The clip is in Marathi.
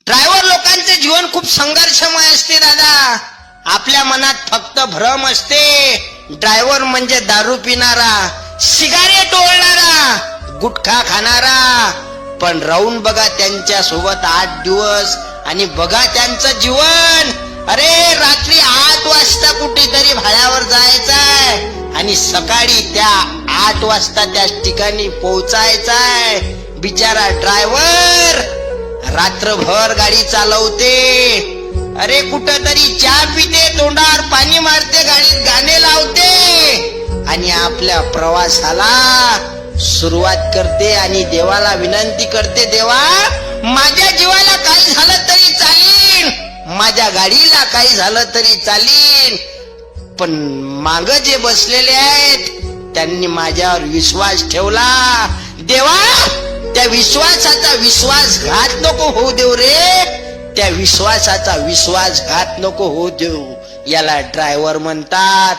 ड्रायव्हर लोकांचे जीवन खूप संघर्षमय असते दादा. आपल्या मनात फक्त भ्रम असते. ड्रायव्हर म्हणजे दारू पिणारा, सिगारेट ओढणारा, गुटखा खाणारा. पण राहून बघा त्यांच्या सोबत 8 दिवस आणि बघा त्यांचं जीवन. अरे रात्री 8 वाजता कुठेतरी भाड्यावर जायचंय आणि सकाळी त्या 8 वाजता त्या ठिकाणी पोहोचायचंय. बिचारा ड्रायव्हर रात्रभर गाडी चालवते. अरे कुठंतरी चहा पिते, तोंडावर पाणी मारते, गाडीत गाणे लावते आणि आपल्या प्रवासाला सुरुवात करते आणि देवाला विनंती करते, देवा माझ्या जीवाला काही झालं तरी चालीन, माझ्या गाडीला काही झालं तरी चालीन, पण माग जे बसलेले आहेत त्यांनी माझ्यावर विश्वास ठेवला. देवा त्या विश्वासाचा विश्वासघात नको होऊ देऊ रे, त्या विश्वासाचा विश्वासघात नको होऊ देऊ. याला ड्रायव्हर म्हणतात.